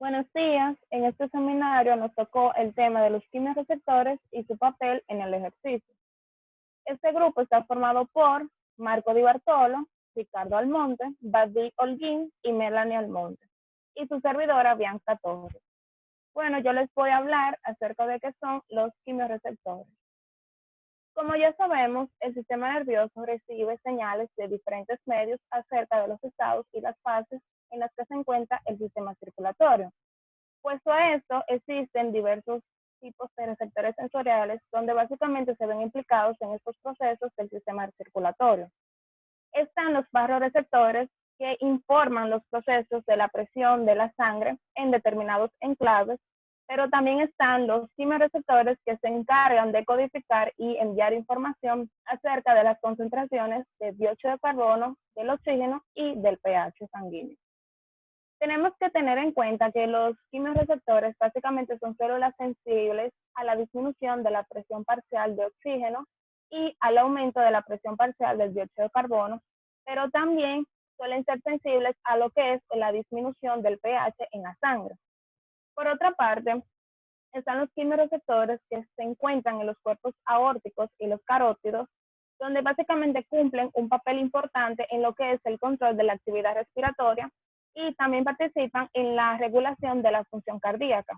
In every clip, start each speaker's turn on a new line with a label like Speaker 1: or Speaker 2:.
Speaker 1: Buenos días. En este seminario nos tocó el tema de los quimiorreceptores y su papel en el ejercicio. Este grupo está formado por Marco Di Bartolo, Ricardo Almonte, Badí Holguín y Melanie Almonte, y su servidora Bianca Torres. Bueno, yo les voy a hablar acerca de qué son los quimiorreceptores. Como ya sabemos, el sistema nervioso recibe señales de diferentes medios acerca de los estados y las fases en las que se encuentra el sistema circulatorio. Puesto a esto, existen diversos tipos de receptores sensoriales donde básicamente se ven implicados en estos procesos del sistema circulatorio. Están los barroreceptores que informan los procesos de la presión de la sangre en determinados enclaves, pero también están los quimiorreceptores que se encargan de codificar y enviar información acerca de las concentraciones de dióxido de carbono, del oxígeno y del pH sanguíneo. Tenemos que tener en cuenta que los quimiorreceptores básicamente son células sensibles a la disminución de la presión parcial de oxígeno y al aumento de la presión parcial del dióxido de carbono, pero también suelen ser sensibles a lo que es la disminución del pH en la sangre. Por otra parte, están los quimiorreceptores que se encuentran en los cuerpos aórticos y los carótidos, donde básicamente cumplen un papel importante en lo que es el control de la actividad respiratoria y también participan en la regulación de la función cardíaca.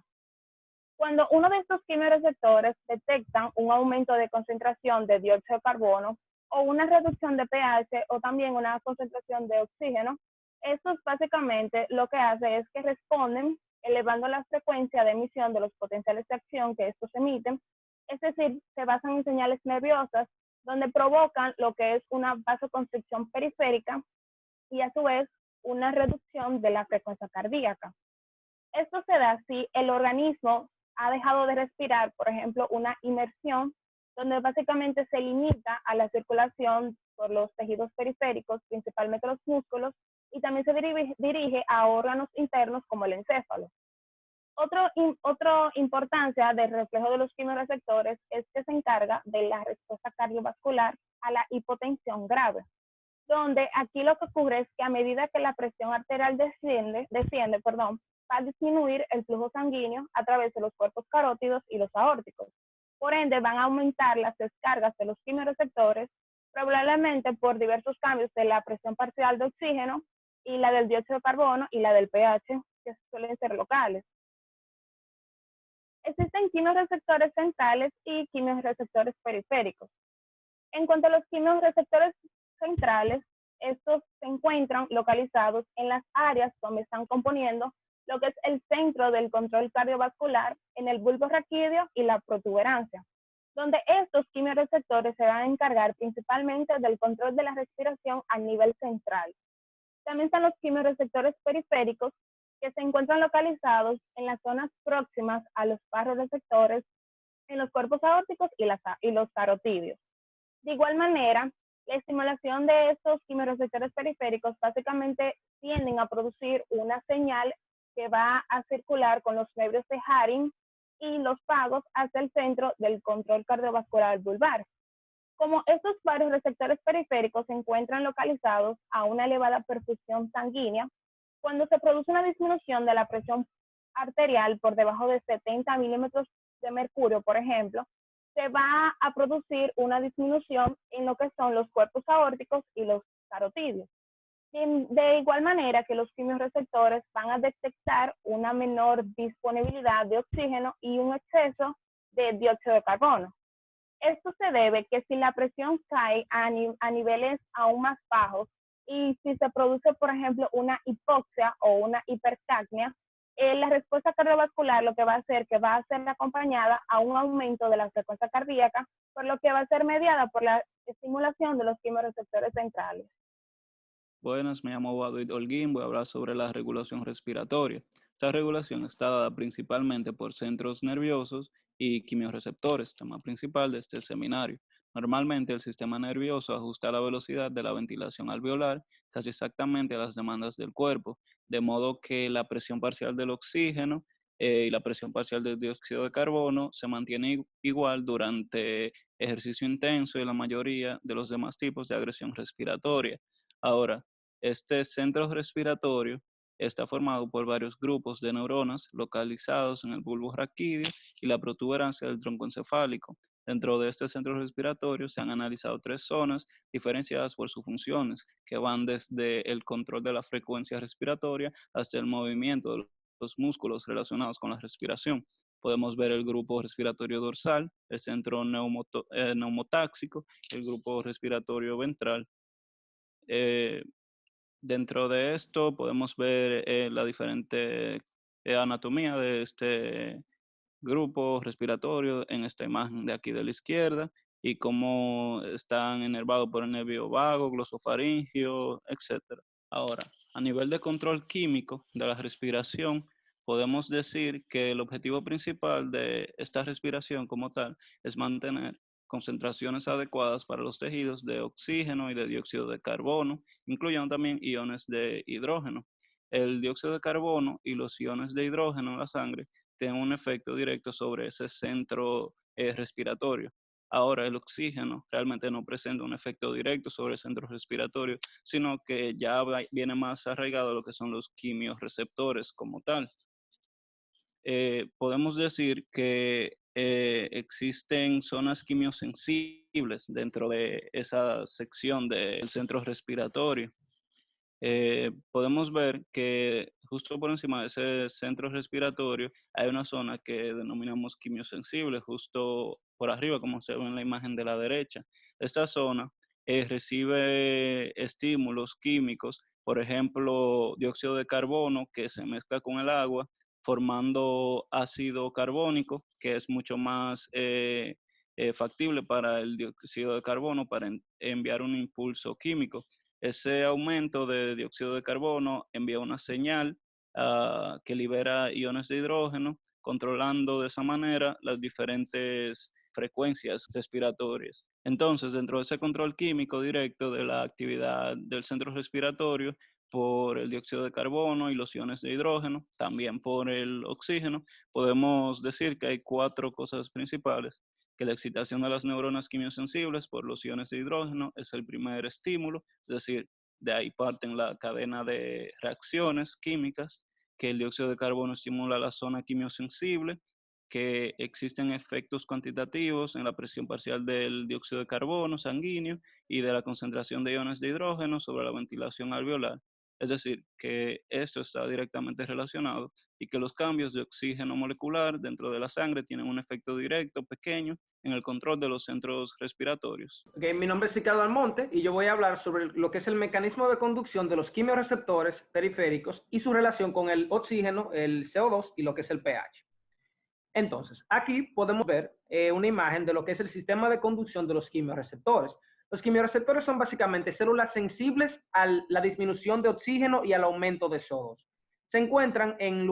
Speaker 1: Cuando uno de estos quimiorreceptores detectan un aumento de concentración de dióxido de carbono o una reducción de pH o también una concentración de oxígeno, estos básicamente lo que hace es que responden elevando la frecuencia de emisión de los potenciales de acción que estos emiten, es decir, se basan en señales nerviosas donde provocan lo que es una vasoconstricción periférica y a su vez una reducción de la frecuencia cardíaca. Esto se da si el organismo ha dejado de respirar, por ejemplo, una inmersión, donde básicamente se limita a la circulación por los tejidos periféricos, principalmente los músculos, y también se dirige a órganos internos como el encéfalo. Otra importancia del reflejo de los quimiorreceptores es que se encarga de la respuesta cardiovascular a la hipotensión grave, donde aquí lo que ocurre es que a medida que la presión arterial desciende, va a disminuir el flujo sanguíneo a través de los cuerpos carótidos y los aórticos. Por ende, van a aumentar las descargas de los quimiorreceptores, probablemente por diversos cambios de la presión parcial de oxígeno y la del dióxido de carbono y la del pH, que suelen ser locales. Existen quimiorreceptores centrales y quimiorreceptores periféricos. En cuanto a los quimiorreceptores centrales, estos se encuentran localizados en las áreas donde están componiendo lo que es el centro del control cardiovascular en el bulbo raquídeo y la protuberancia, donde estos quimiorreceptores se van a encargar principalmente del control de la respiración a nivel central. También están los quimiorreceptores periféricos, que se encuentran localizados en las zonas próximas a los barroreceptores, en los cuerpos aórticos y los carotidios. De igual manera, la estimulación de estos quimiorreceptores periféricos básicamente tienden a producir una señal que va a circular con los nervios de Haring y los vagos hacia el centro del control cardiovascular vulvar. Como estos varios receptores periféricos se encuentran localizados a una elevada perfusión sanguínea, cuando se produce una disminución de la presión arterial por debajo de 70 milímetros de mercurio, por ejemplo, se va a producir una disminución en lo que son los cuerpos aórticos y los carotidios. De igual manera que los quimiorreceptores van a detectar una menor disponibilidad de oxígeno y un exceso de dióxido de carbono. Esto se debe que si la presión cae a niveles aún más bajos y si se produce, por ejemplo, una hipoxia o una hipercapnia, la respuesta cardiovascular lo que va a hacer que va a ser acompañada a un aumento de la frecuencia cardíaca, por lo que va a ser mediada por la estimulación de los quimiorreceptores centrales.
Speaker 2: Buenas, me llamo David Holguín, voy a hablar sobre la regulación respiratoria. Esta regulación está dada principalmente por centros nerviosos y quimiorreceptores, tema principal de este seminario. Normalmente el sistema nervioso ajusta la velocidad de la ventilación alveolar casi exactamente a las demandas del cuerpo, de modo que la presión parcial del oxígeno y la presión parcial del dióxido de carbono se mantiene igual durante ejercicio intenso y la mayoría de los demás tipos de agresión respiratoria. Ahora, este centro respiratorio está formado por varios grupos de neuronas localizados en el bulbo raquídeo y la protuberancia del tronco encefálico. Dentro de este centro respiratorio se han analizado 3 zonas diferenciadas por sus funciones, que van desde el control de la frecuencia respiratoria hasta el movimiento de los músculos relacionados con la respiración. Podemos ver el grupo respiratorio dorsal, el centro neumotáxico, el grupo respiratorio ventral. Eh, Dentro de esto podemos ver la diferente anatomía de este grupo respiratorio en esta imagen de aquí de la izquierda y cómo están inervados por el nervio vago, glosofaringio, etcétera. Ahora, a nivel de control químico de la respiración, podemos decir que el objetivo principal de esta respiración como tal es mantener concentraciones adecuadas para los tejidos de oxígeno y de dióxido de carbono, incluyendo también iones de hidrógeno. El dióxido de carbono y los iones de hidrógeno en la sangre tienen un efecto directo sobre ese centro respiratorio. Ahora, el oxígeno realmente no presenta un efecto directo sobre el centro respiratorio, sino que ya viene más arraigado a lo que son los quimiorreceptores como tal. Podemos decir que existen zonas quimiosensibles dentro de esa sección del centro respiratorio. Podemos ver que justo por encima de ese centro respiratorio hay una zona que denominamos quimiosensible, justo por arriba, como se ve en la imagen de la derecha. Esta zona recibe estímulos químicos, por ejemplo, dióxido de carbono que se mezcla con el agua, formando ácido carbónico, que es mucho más factible para el dióxido de carbono para enviar un impulso químico. Ese aumento de dióxido de carbono envía una señal que libera iones de hidrógeno, controlando de esa manera las diferentes frecuencias respiratorias. Entonces, dentro de ese control químico directo de la actividad del centro respiratorio, por el dióxido de carbono y los iones de hidrógeno, también por el oxígeno, podemos decir que hay 4 cosas principales, que la excitación de las neuronas quimiosensibles por los iones de hidrógeno es el primer estímulo, es decir, de ahí parten la cadena de reacciones químicas, que el dióxido de carbono estimula la zona quimiosensible, que existen efectos cuantitativos en la presión parcial del dióxido de carbono sanguíneo y de la concentración de iones de hidrógeno sobre la ventilación alveolar. Es decir, que esto está directamente relacionado y que los cambios de oxígeno molecular dentro de la sangre tienen un efecto directo pequeño en el control de los centros respiratorios.
Speaker 3: Okay, mi nombre es Ricardo Almonte y yo voy a hablar sobre lo que es el mecanismo de conducción de los quimiorreceptores periféricos y su relación con el oxígeno, el CO2 y lo que es el pH. Entonces, aquí podemos ver una imagen de lo que es el sistema de conducción de los quimiorreceptores. Los quimiorreceptores son básicamente células sensibles a la disminución de oxígeno y al aumento de CO2. Se encuentran en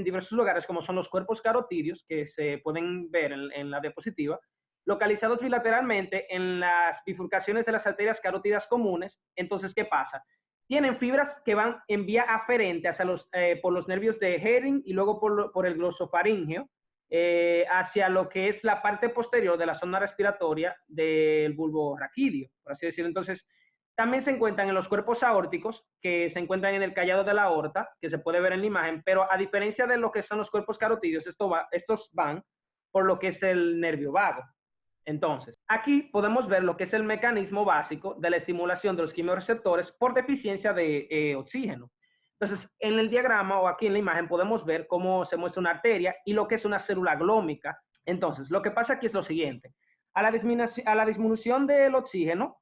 Speaker 3: diversos lugares, como son los cuerpos carotídeos, que se pueden ver en la diapositiva, localizados bilateralmente en las bifurcaciones de las arterias carótidas comunes. Entonces, ¿qué pasa? Tienen fibras que van en vía aferente por los nervios de Hering y luego por el glosofaringeo, hacia lo que es la parte posterior de la zona respiratoria del bulbo raquídeo, por así decirlo. Entonces, también se encuentran en los cuerpos aórticos, que se encuentran en el callado de la aorta, que se puede ver en la imagen, pero a diferencia de lo que son los cuerpos carotídeos, estos van por lo que es el nervio vago. Entonces, aquí podemos ver lo que es el mecanismo básico de la estimulación de los quimiorreceptores por deficiencia de oxígeno. Entonces, en el diagrama o aquí en la imagen podemos ver cómo se muestra una arteria y lo que es una célula glómica. Entonces, lo que pasa aquí es lo siguiente. A la disminución del oxígeno,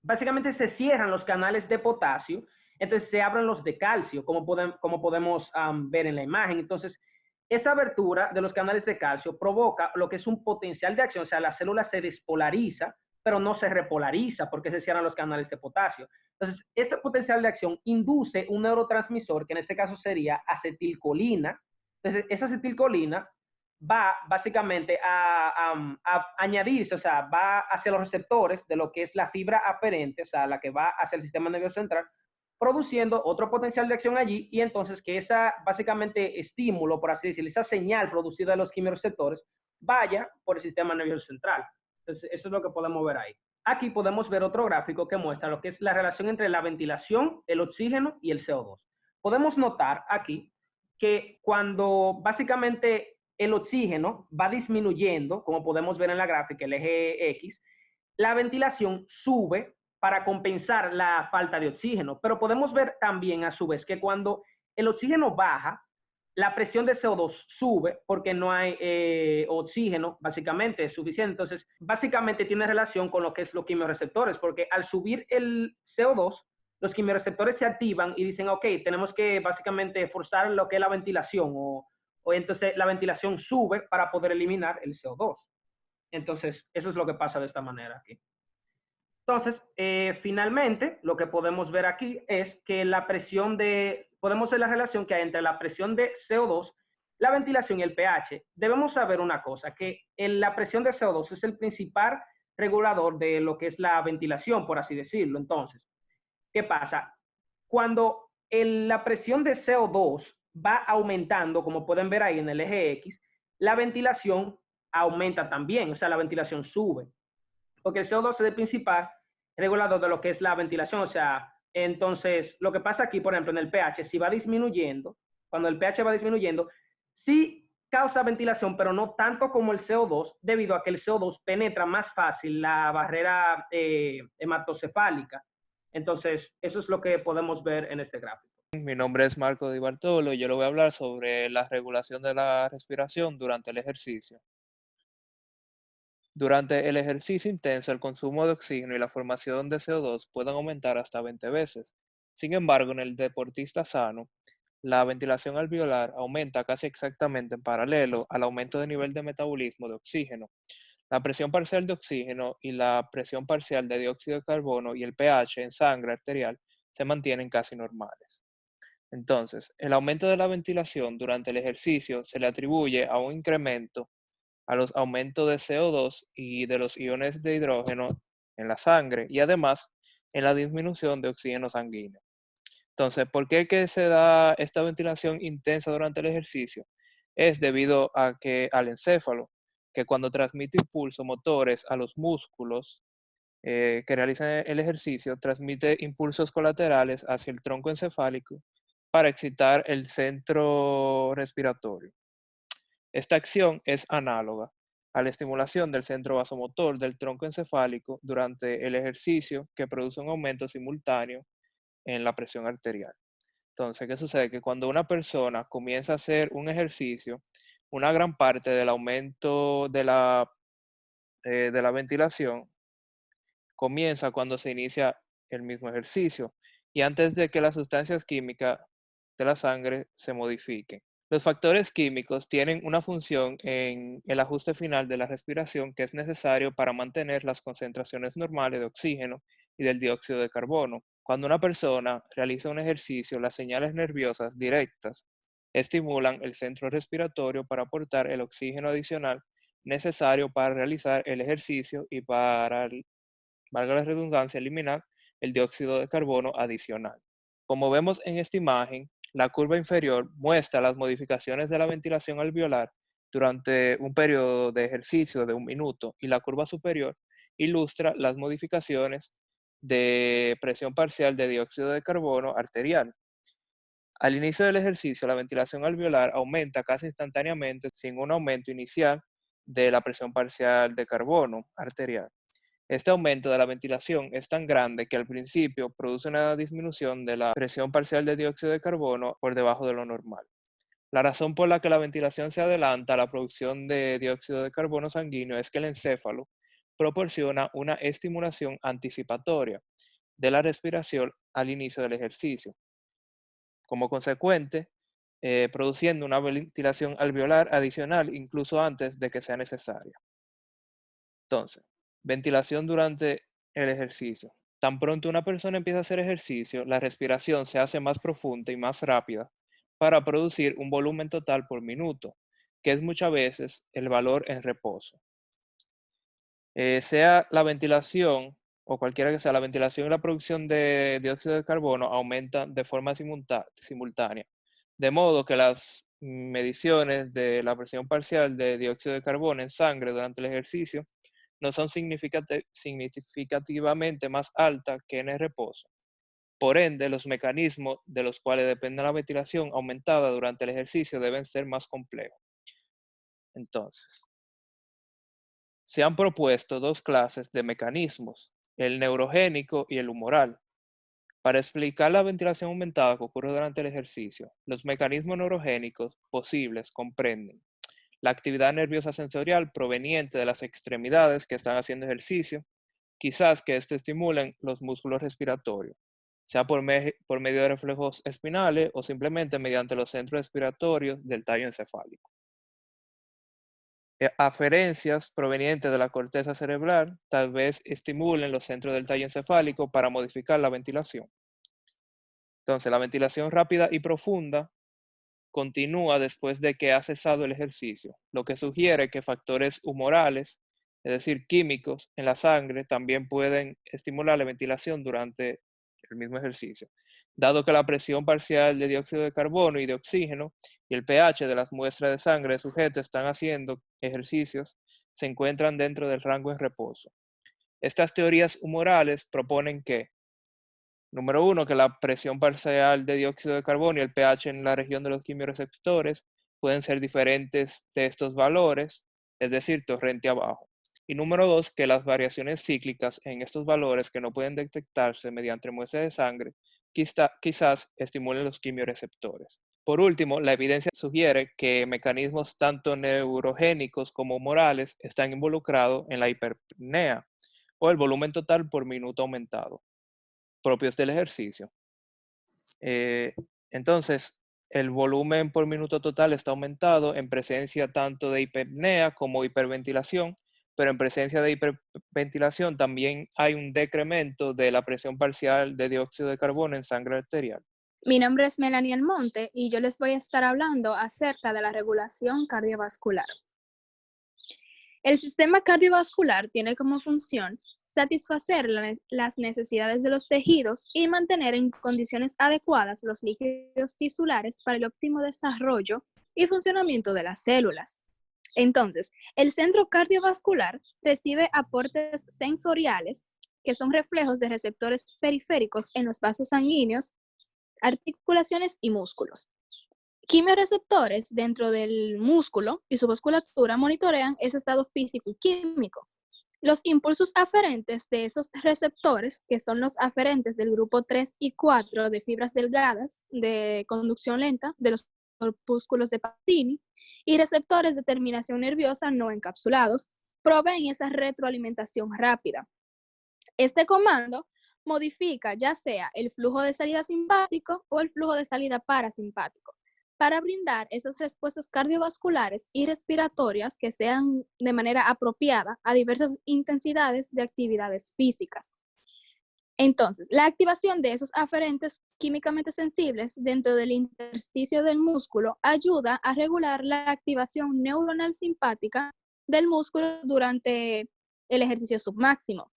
Speaker 3: básicamente se cierran los canales de potasio, entonces se abren los de calcio, como podemos ver en la imagen. Entonces, esa abertura de los canales de calcio provoca lo que es un potencial de acción, o sea, la célula se despolariza, pero no se repolariza porque se cierran los canales de potasio. Entonces, este potencial de acción induce un neurotransmisor, que en este caso sería acetilcolina. Entonces, esa acetilcolina va básicamente a añadirse, o sea, va hacia los receptores de lo que es la fibra aferente, o sea, la que va hacia el sistema nervioso central, produciendo otro potencial de acción allí, y entonces que esa básicamente estímulo, por así decirlo, esa señal producida de los quimiorreceptores vaya por el sistema nervioso central. Entonces, eso es lo que podemos ver ahí. Aquí podemos ver otro gráfico que muestra lo que es la relación entre la ventilación, el oxígeno y el CO2. podemos notar aquí que cuando básicamente el oxígeno va disminuyendo, como podemos ver en la gráfica, el eje X, la ventilación sube para compensar la falta de oxígeno. Pero podemos ver también a su vez que cuando el oxígeno baja, la presión de CO2 sube porque no hay oxígeno, básicamente, es suficiente. Entonces, básicamente tiene relación con lo que es los quimiorreceptores, porque al subir el CO2, los quimiorreceptores se activan y dicen, ok, tenemos que básicamente forzar lo que es la ventilación, o entonces la ventilación sube para poder eliminar el CO2. Entonces, eso es lo que pasa de esta manera aquí. Entonces, finalmente, lo que podemos ver aquí es que la presión podemos ver la relación que hay entre la presión de CO2, la ventilación y el pH. Debemos saber una cosa, que la presión de CO2 es el principal regulador de lo que es la ventilación, por así decirlo. Entonces, ¿qué pasa? Cuando la presión de CO2 va aumentando, como pueden ver ahí en el eje X, la ventilación aumenta también, o sea, la ventilación sube. Porque el CO2 es el principal regulador de lo que es la ventilación. O sea, entonces, lo que pasa aquí, por ejemplo, en el pH, si va disminuyendo, cuando el pH va disminuyendo, sí causa ventilación, pero no tanto como el CO2, debido a que el CO2 penetra más fácil la barrera hematocefálica. Entonces, eso es lo que podemos ver en este gráfico.
Speaker 4: Mi nombre es Marco Di Bartolo y yo le voy a hablar sobre la regulación de la respiración durante el ejercicio. Durante el ejercicio intenso, el consumo de oxígeno y la formación de CO2 pueden aumentar hasta 20 veces. Sin embargo, en el deportista sano, la ventilación alveolar aumenta casi exactamente en paralelo al aumento de nivel de metabolismo de oxígeno. La presión parcial de oxígeno y la presión parcial de dióxido de carbono y el pH en sangre arterial se mantienen casi normales. Entonces, el aumento de la ventilación durante el ejercicio se le atribuye a un incremento a los aumentos de CO2 y de los iones de hidrógeno en la sangre y además en la disminución de oxígeno sanguíneo. Entonces, ¿por qué que se da esta ventilación intensa durante el ejercicio? Es debido al encéfalo, que cuando transmite impulsos motores a los músculos que realizan el ejercicio, transmite impulsos colaterales hacia el tronco encefálico para excitar el centro respiratorio. Esta acción es análoga a la estimulación del centro vasomotor del tronco encefálico durante el ejercicio, que produce un aumento simultáneo en la presión arterial. Entonces, ¿qué sucede? Que cuando una persona comienza a hacer un ejercicio, una gran parte del aumento de la ventilación comienza cuando se inicia el mismo ejercicio y antes de que las sustancias químicas de la sangre se modifiquen. Los factores químicos tienen una función en el ajuste final de la respiración que es necesario para mantener las concentraciones normales de oxígeno y del dióxido de carbono. Cuando una persona realiza un ejercicio, las señales nerviosas directas estimulan el centro respiratorio para aportar el oxígeno adicional necesario para realizar el ejercicio y para, valga la redundancia, eliminar el dióxido de carbono adicional. Como vemos en esta imagen, la curva inferior muestra las modificaciones de la ventilación alveolar durante un periodo de ejercicio de 1 minuto y la curva superior ilustra las modificaciones de presión parcial de dióxido de carbono arterial. Al inicio del ejercicio, la ventilación alveolar aumenta casi instantáneamente sin un aumento inicial de la presión parcial de carbono arterial. Este aumento de la ventilación es tan grande que al principio produce una disminución de la presión parcial de dióxido de carbono por debajo de lo normal. La razón por la que la ventilación se adelanta a la producción de dióxido de carbono sanguíneo es que el encéfalo proporciona una estimulación anticipatoria de la respiración al inicio del ejercicio. Como consecuente, produciendo una ventilación alveolar adicional incluso antes de que sea necesaria. Entonces, ventilación durante el ejercicio. Tan pronto una persona empieza a hacer ejercicio, la respiración se hace más profunda y más rápida para producir un volumen total por minuto, que es muchas veces el valor en reposo. Sea la ventilación o cualquiera que sea la ventilación y la producción de dióxido de carbono aumentan de forma simultánea, de modo que las mediciones de la presión parcial de dióxido de carbono en sangre durante el ejercicio no son significativamente más altas que en el reposo. Por ende, los mecanismos de los cuales depende la ventilación aumentada durante el ejercicio deben ser más complejos. Entonces, se han propuesto dos clases de mecanismos, el neurogénico y el humoral. Para explicar la ventilación aumentada que ocurre durante el ejercicio, los mecanismos neurogénicos posibles comprenden la actividad nerviosa sensorial proveniente de las extremidades que están haciendo ejercicio, quizás que estimulen los músculos respiratorios, sea por medio de reflejos espinales o simplemente mediante los centros respiratorios del tallo encefálico. Aferencias provenientes de la corteza cerebral tal vez estimulen los centros del tallo encefálico para modificar la ventilación. Entonces, la ventilación rápida y profunda continúa después de que ha cesado el ejercicio, lo que sugiere que factores humorales, es decir, químicos en la sangre, también pueden estimular la ventilación durante el mismo ejercicio, dado que la presión parcial de dióxido de carbono y de oxígeno y el pH de las muestras de sangre de sujetos están haciendo ejercicios, se encuentran dentro del rango en reposo. Estas teorías humorales proponen que, número 1, que la presión parcial de dióxido de carbono y el pH en la región de los quimiorreceptores pueden ser diferentes de estos valores, es decir, torrente abajo. Y número 2, que las variaciones cíclicas en estos valores que no pueden detectarse mediante muestras de sangre quizás estimulen los quimiorreceptores. Por último, la evidencia sugiere que mecanismos tanto neurogénicos como humorales están involucrados en la hiperpnea o el volumen total por minuto aumentado, propios del ejercicio. Entonces, el volumen por minuto total está aumentado en presencia tanto de hipopnea como hiperventilación, pero en presencia de hiperventilación también hay un decremento de la presión parcial de dióxido de carbono en sangre arterial.
Speaker 5: Mi nombre es Melanie Almonte y yo les voy a estar hablando acerca de la regulación cardiovascular. El sistema cardiovascular tiene como función satisfacer las necesidades de los tejidos y mantener en condiciones adecuadas los líquidos tisulares para el óptimo desarrollo y funcionamiento de las células. Entonces, el centro cardiovascular recibe aportes sensoriales que son reflejos de receptores periféricos en los vasos sanguíneos, articulaciones y músculos. Quimiorreceptores dentro del músculo y su vasculatura monitorean ese estado físico y químico. Los impulsos aferentes de esos receptores, que son los aferentes del grupo 3 y 4 de fibras delgadas de conducción lenta de los corpúsculos de Pacini, y receptores de terminación nerviosa no encapsulados, proveen esa retroalimentación rápida. Este comando modifica ya sea el flujo de salida simpático o el flujo de salida parasimpático para brindar esas respuestas cardiovasculares y respiratorias que sean de manera apropiada a diversas intensidades de actividades físicas. Entonces, la activación de esos aferentes químicamente sensibles dentro del intersticio del músculo ayuda a regular la activación neuronal simpática del músculo durante el ejercicio submáximo.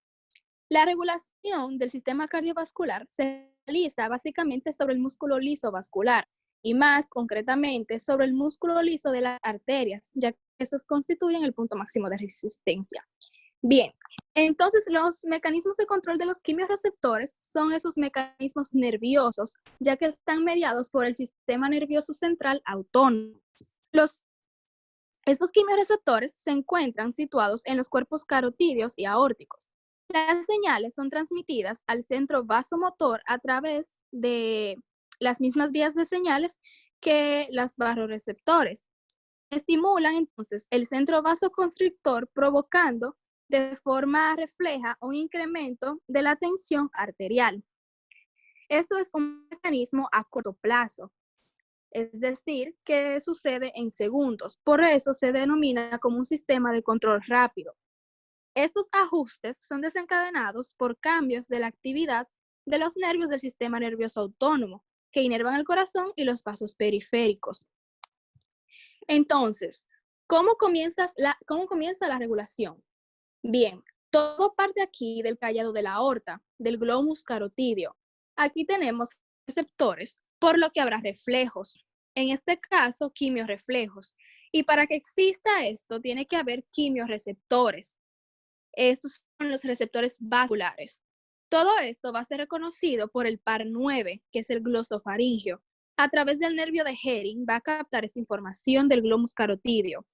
Speaker 5: La regulación del sistema cardiovascular se realiza básicamente sobre el músculo liso vascular y más concretamente sobre el músculo liso de las arterias, ya que esos constituyen el punto máximo de resistencia. Bien, entonces los mecanismos de control de los quimiorreceptores son esos mecanismos nerviosos, ya que están mediados por el sistema nervioso central autónomo. Estos quimiorreceptores se encuentran situados en los cuerpos carotídeos y aórticos. Las señales son transmitidas al centro vasomotor a través de las mismas vías de señales que los vasoreceptores. Estimulan entonces el centro vasoconstrictor provocando de forma refleja un incremento de la tensión arterial. Esto es un mecanismo a corto plazo, es decir, que sucede en segundos. Por eso se denomina como un sistema de control rápido. Estos ajustes son desencadenados por cambios de la actividad de los nervios del sistema nervioso autónomo, que inervan el corazón y los vasos periféricos. Entonces, ¿cómo comienza la regulación? Bien, todo parte aquí del callado de la aorta, del glomus carotídeo. Aquí tenemos receptores, por lo que habrá reflejos. En este caso, quimiorreflejos. Y para que exista esto, tiene que haber quimiorreceptores. Estos son los receptores vasculares. Todo esto va a ser reconocido por el par 9, que es el glosofaringio. A través del nervio de Hering va a captar esta información del glomus carotídeo